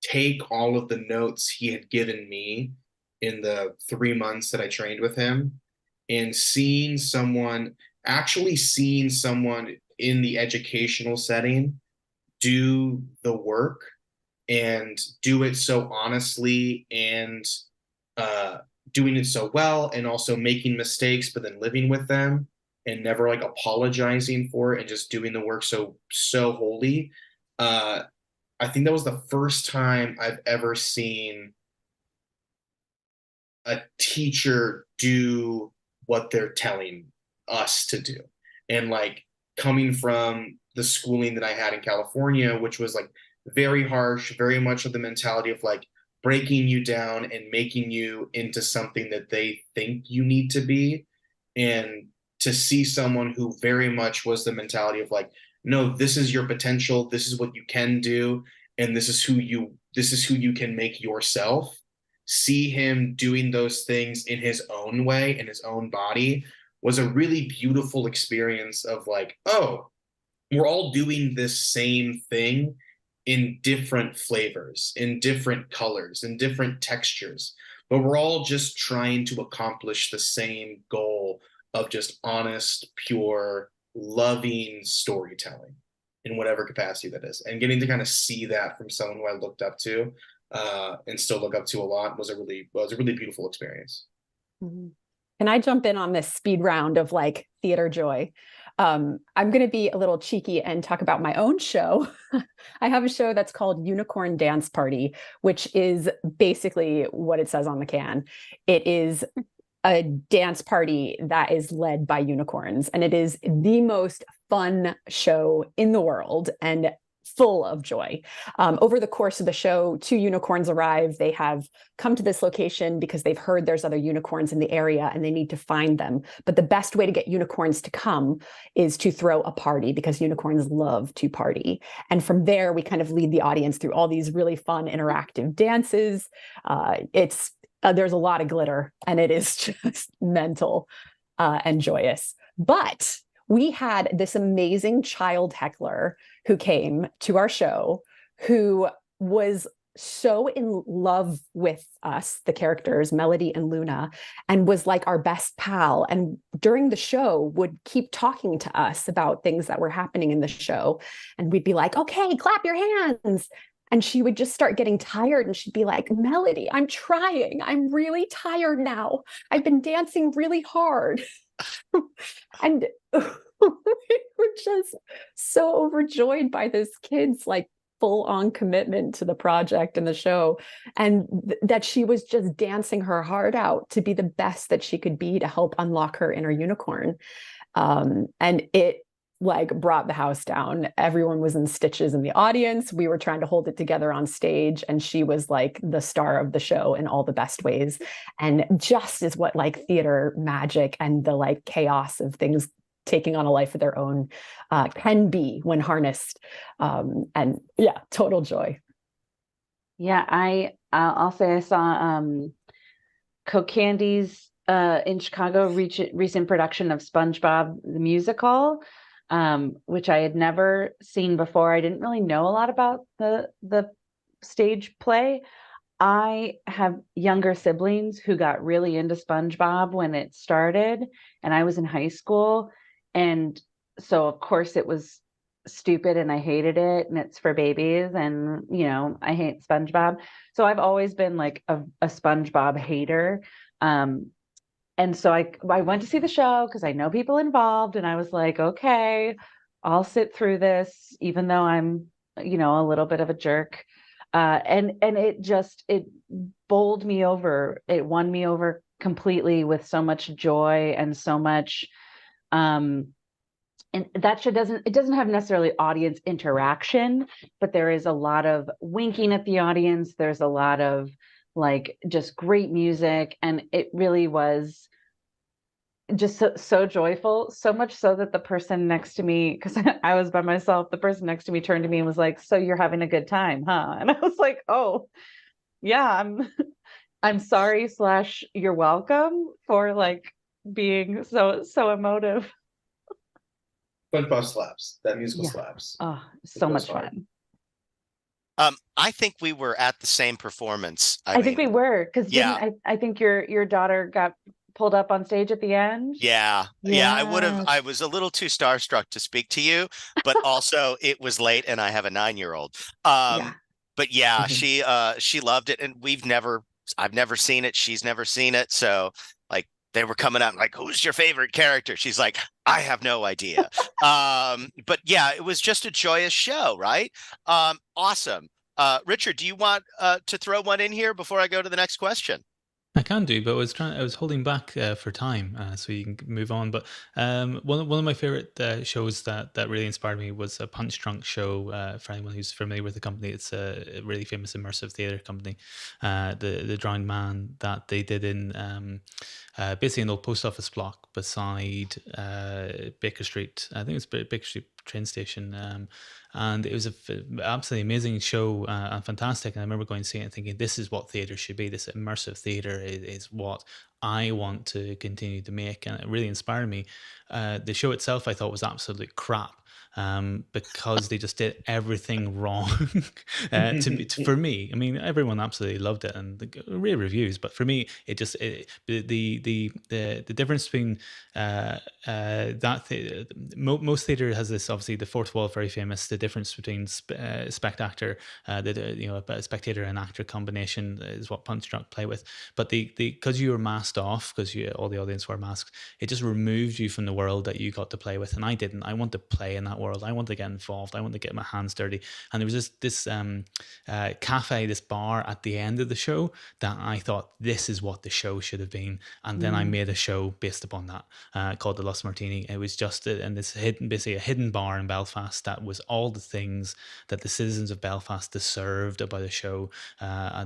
take all of the notes he had given me in the 3 months that I trained with him, and seeing someone in the educational setting do the work and do it so honestly, and doing it so well, and also making mistakes, but then living with them and never like apologizing for it, and just doing the work so wholly. I think that was the first time I've ever seen a teacher do what they're telling us to do. And like, coming from the schooling that I had in California, which was like very harsh, very much of the mentality of like breaking you down and making you into something that they think you need to be. And to see someone who very much was the mentality of like, no, this is your potential, this is what you can do, and this is who you can make yourself. See him doing those things in his own way, in his own body, was a really beautiful experience of like, oh, we're all doing this same thing in different flavors, in different colors, in different textures, but we're all just trying to accomplish the same goal of just honest, pure, loving storytelling in whatever capacity that is. And getting to kind of see that from someone who I looked up to and still look up to a lot was a really beautiful experience. Mm-hmm. Can I jump in on this speed round of like theater joy? I'm going to be a little cheeky and talk about my own show. I have a show that's called Unicorn Dance Party, which is basically what it says on the can. It is a dance party that is led by unicorns, and it is the most fun show in the world and full of joy. Over the course of the show, 2 unicorns arrive. They have come to this location because they've heard there's other unicorns in the area and they need to find them. But the best way to get unicorns to come is to throw a party, because unicorns love to party. And from there, we kind of lead the audience through all these really fun interactive dances. There's a lot of glitter, and it is just mental and joyous. But we had this amazing child heckler who came to our show, who was so in love with us, the characters, Melody and Luna, and was like our best pal. And during the show would keep talking to us about things that were happening in the show. And we'd be like, okay, clap your hands. And she would just start getting tired, and she'd be like, Melody, I'm trying. I'm really tired now. I've been dancing really hard. And we were just so overjoyed by this kid's like full-on commitment to the project and the show, and that she was just dancing her heart out to be the best that she could be to help unlock her inner unicorn. And it like brought the house down. Everyone was in stitches in the audience. We were trying to hold it together on stage, and she was like the star of the show in all the best ways. And just is what like theater magic and the like chaos of things taking on a life of their own can be when harnessed. And yeah, total joy. Yeah, I'll say I saw Coke Candy's in Chicago recent production of SpongeBob the Musical, which I had never seen before. I didn't really know a lot about the stage play. I have younger siblings who got really into SpongeBob when it started, and I was in high school. And so, of course, it was stupid and I hated it, and it's for babies, and, you know, I hate SpongeBob. So I've always been like a SpongeBob hater. And so I went to see the show because I know people involved, and I was like, okay, I'll sit through this, even though I'm, you know, a little bit of a jerk. And it bowled me over. It won me over completely with so much joy and so much, and that show doesn't have necessarily audience interaction, but there is a lot of winking at the audience. There's a lot of like just great music, and it really was just so joyful, so much so that the person next to me, because I was by myself, the person next to me turned to me and was like, "So you're having a good time, huh?" And I was like, "Oh, yeah, I'm sorry / you're welcome for like being so emotive." SpongeBob slaps. That musical Yeah. slaps. Oh, so much fun. I think we were at the same performance. I think we were, because yeah. I think your daughter got pulled up on stage at the end. Yeah. I was a little too starstruck to speak to you, but also it was late and I have a 9-year-old. Yeah. But yeah, she loved it, and I've never seen it. She's never seen it. So like they were coming out like, "Who's your favorite character?" She's like, "I have no idea." But yeah, it was just a joyous show, right? Awesome. Richard, do you want to throw one in here before I go to the next question? I can do, but I was holding back for time, so you can move on. But one of my favorite shows that really inspired me was a Punch Drunk show. For anyone who's familiar with the company, it's a really famous immersive theater company. The Drowned Man that they did in basically an old post office block beside Baker Street. I think it's Baker Street train station. And it was an absolutely amazing show and fantastic. And I remember going to see it and thinking, this is what theatre should be. This immersive theatre is what I want to continue to make. And it really inspired me. The show itself, I thought, was absolute crap. Because they just did everything wrong for me. I mean, everyone absolutely loved it and the rave reviews, but for me, the difference between most theatre has this, obviously the fourth wall, very famous. The difference between spectator, a spectator and actor combination is what Punch Drunk play with. But because you were masked off, because all the audience were masked, it just removed you from the world that you got to play with, and I didn't. I want to play in that world. I want to get involved. I want to get my hands dirty. And there was this cafe, this bar at the end of the show that I thought, this is what the show should have been. And then I made a show based upon that called the Lost Martini. It was just basically a hidden bar in Belfast that was all the things that the citizens of Belfast deserved about a show,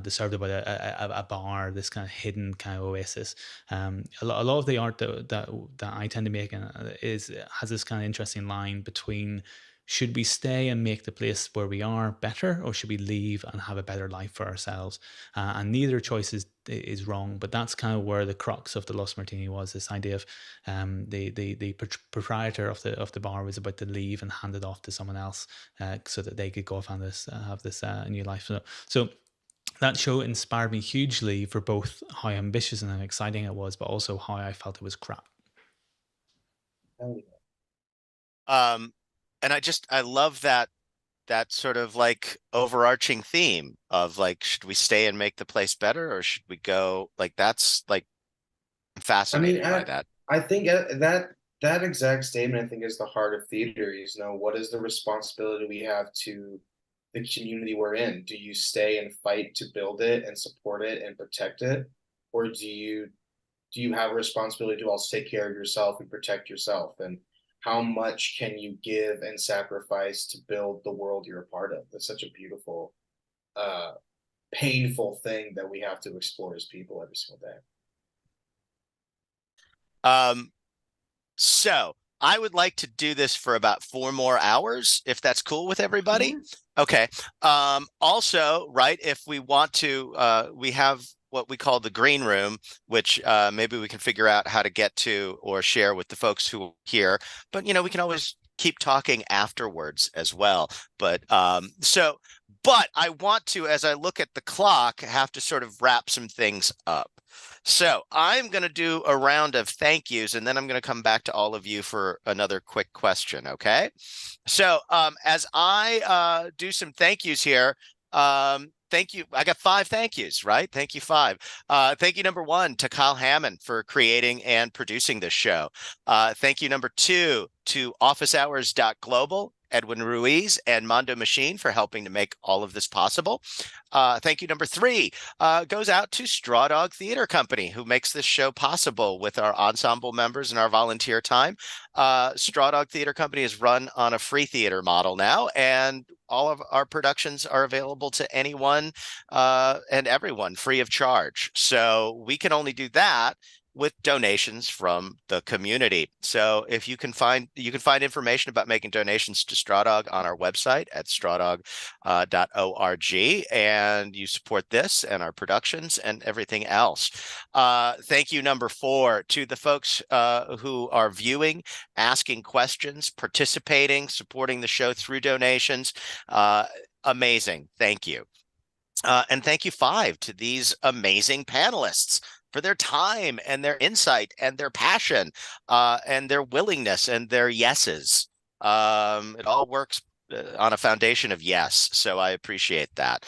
deserved about a bar, this kind of hidden kind of oasis. A lot of the art that I tend to make has this kind of interesting line between, should we stay and make the place where we are better, or should we leave and have a better life for ourselves? And neither choice is wrong, but that's kind of where the crux of the Lost Martini was. This idea of the proprietor of the bar was about to leave and hand it off to someone else so that they could go off and have this new life. So that show inspired me hugely for both how ambitious and exciting it was, but also how I felt it was crap. And I love that sort of like overarching theme of like, should we stay and make the place better, or should we go? Like, that's like, I'm fascinated by that. I think that exact statement, I think, is the heart of theater. What is the responsibility we have to the community we're in? Do you stay and fight to build it and support it and protect it? Or do you have a responsibility to also take care of yourself and protect yourself? And how much can you give and sacrifice to build the world you're a part of? That's such a beautiful, painful thing that we have to explore as people every single day. So I would like to do this for about 4 more hours, if that's cool with everybody. Yeah. Okay. Also, right, if we want to, we have what we call the green room, which maybe we can figure out how to get to or share with the folks who are here. But, we can always keep talking afterwards as well. But but I want to, as I look at the clock, have to sort of wrap some things up. So I'm going to do a round of thank yous, and then I'm going to come back to all of you for another quick question. Okay. So as I do some thank yous here, thank you. I got 5 thank yous, right? Thank you, 5. Thank you, number 1, to Kyle Hammond for creating and producing this show. Thank you, number 2, to officehours.global, Edwin Ruiz and Mondo Machine for helping to make all of this possible. Thank you, number 3, goes out to Straw Dog Theater Company, who makes this show possible with our ensemble members and our volunteer time. Straw Dog Theater Company is run on a free theater model now, and all of our productions are available to anyone and everyone free of charge. So we can only do that with donations from the community. So if you can find information about making donations to Straw Dog on our website at strawdog.org, and you support this and our productions and everything else. Thank you, number 4, to the folks who are viewing, asking questions, participating, supporting the show through donations. Amazing. Thank you. And thank you, 5, to these amazing panelists for their time and their insight and their passion and their willingness and their yeses. It all works on a foundation of yes. So I appreciate that.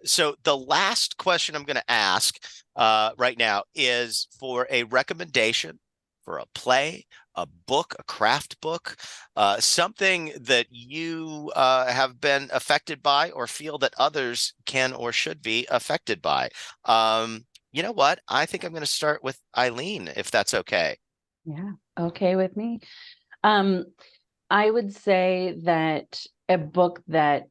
So the last question I'm going to ask right now is for a recommendation for a play, a book, a craft book, something that you have been affected by or feel that others can or should be affected by. You know what? I think I'm going to start with Eileen, if that's okay. Yeah, okay with me. I would say that a book that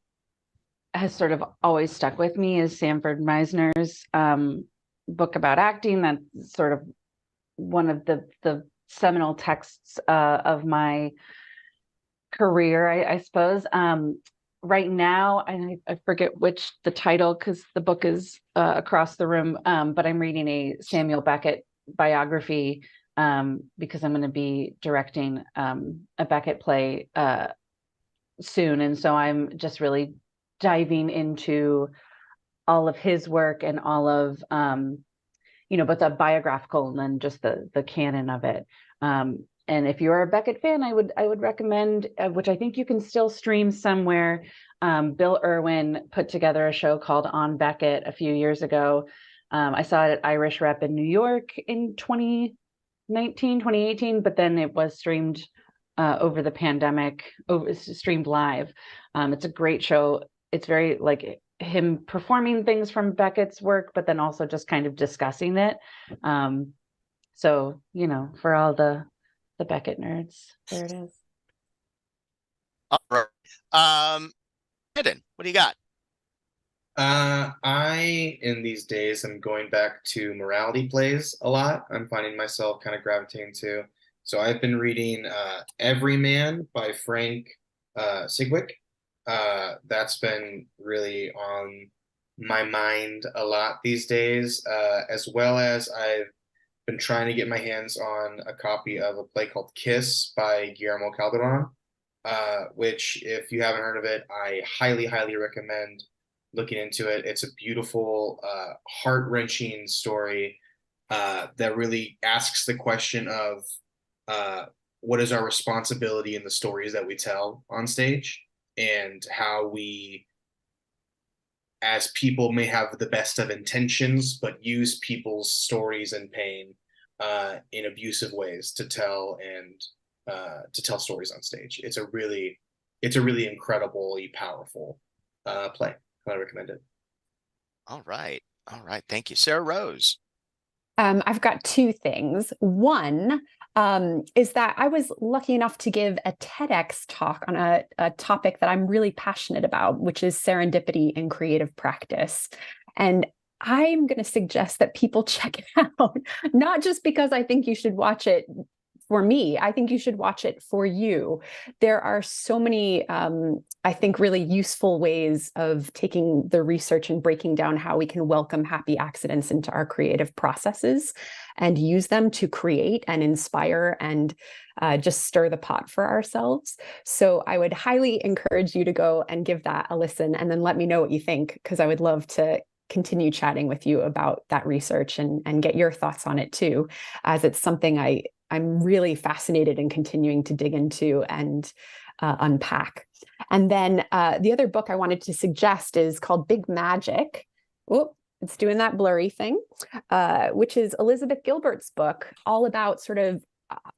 has sort of always stuck with me is Sanford Meisner's book about acting. That's sort of one of the seminal texts of my career, I suppose. Right now, and I forget which the title because the book is across the room, but I'm reading a Samuel Beckett biography because I'm going to be directing a Beckett play soon. And so I'm just really diving into all of his work and all of, both the biographical and then just the canon of it. And if you're a Beckett fan, I would recommend, which I think you can still stream somewhere. Bill Irwin put together a show called On Beckett a few years ago. I saw it at Irish Rep in New York in 2018, but then it was streamed over the pandemic, streamed live. It's a great show. It's very like him performing things from Beckett's work, but then also just kind of discussing it. So, for all the Beckett nerds, there it is. All right. Brandon, what do you got? I, in these days, am going back to morality plays a lot. I'm finding myself kind of gravitating to. So I've been reading Everyman by Frank Sigwick. That's been really on my mind a lot these days, as well as I've been trying to get my hands on a copy of a play called Kiss by Guillermo Calderon, which, if you haven't heard of it, I highly, highly recommend looking into it. It's a beautiful, heart-wrenching story that really asks the question of what is our responsibility in the stories that we tell on stage, and how we, as people, may have the best of intentions, but use people's stories and pain in abusive ways to tell stories on stage. It's a really incredibly powerful play. Highly recommend it. All right. All right. Thank you. Sarah Rose. I've got two things. One is that I was lucky enough to give a TEDx talk on a topic that I'm really passionate about, which is serendipity in creative practice. And I'm going to suggest that people check it out, not just because I think you should watch it for me. I think you should watch it for you. There are so many, I think, really useful ways of taking the research and breaking down how we can welcome happy accidents into our creative processes and use them to create and inspire and just stir the pot for ourselves. So I would highly encourage you to go and give that a listen and then let me know what you think, because I would love to continue chatting with you about that research and get your thoughts on it too, as it's something I'm really fascinated in continuing to dig into and unpack. And then the other book I wanted to suggest is called Big Magic. Oh, it's doing that blurry thing, which is Elizabeth Gilbert's book, all about sort of,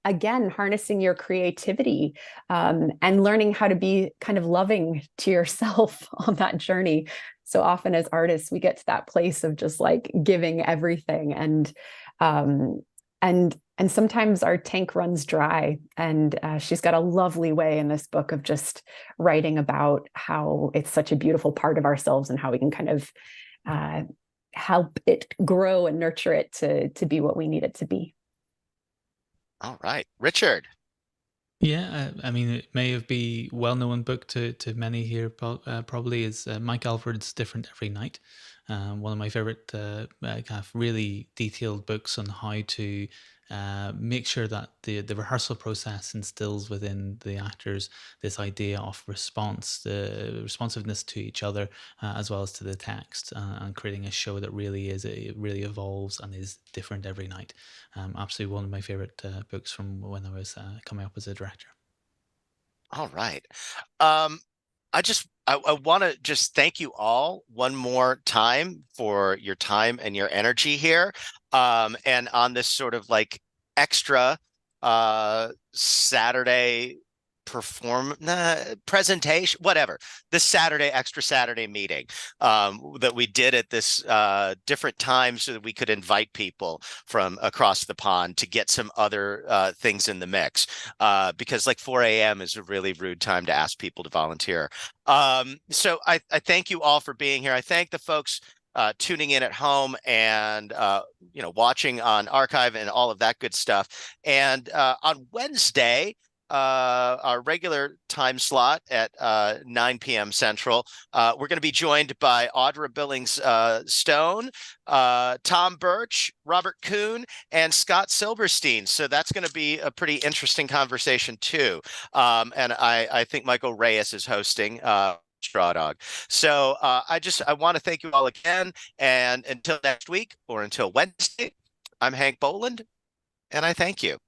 again, harnessing your creativity and learning how to be kind of loving to yourself on that journey. So often as artists, we get to that place of just like giving everything, and sometimes our tank runs dry. And she's got a lovely way in this book of just writing about how it's such a beautiful part of ourselves and how we can kind of help it grow and nurture it to be what we need it to be. All right. Richard. Yeah, I mean, it may have been well-known book to many here, probably is Mike Alford's Different Every Night. One of my favorite kind of really detailed books on how to make sure that the rehearsal process instills within the actors this idea of response, the responsiveness to each other, as well as to the text, and creating a show that really evolves and is different every night. Absolutely one of my favorite books from when I was coming up as a director. All right. I want to just thank you all one more time for your time and your energy here. And on this sort of extra Saturday presentation, whatever, this extra Saturday meeting that we did at this different time so that we could invite people from across the pond to get some other things in the mix, because 4 a.m. is a really rude time to ask people to volunteer. So I thank you all for being here. I thank the folks tuning in at home and watching on archive and all of that good stuff. And on Wednesday, our regular time slot at 9 p.m. Central, we're going to be joined by Audra Billings Stone, Tom Birch, Robert Kuhn, and Scott Silverstein. So that's going to be a pretty interesting conversation too. And I think Michael Reyes is hosting. Straw Dog. So I want to thank you all again. And until next week or until Wednesday, I'm Hank Boland, and I thank you.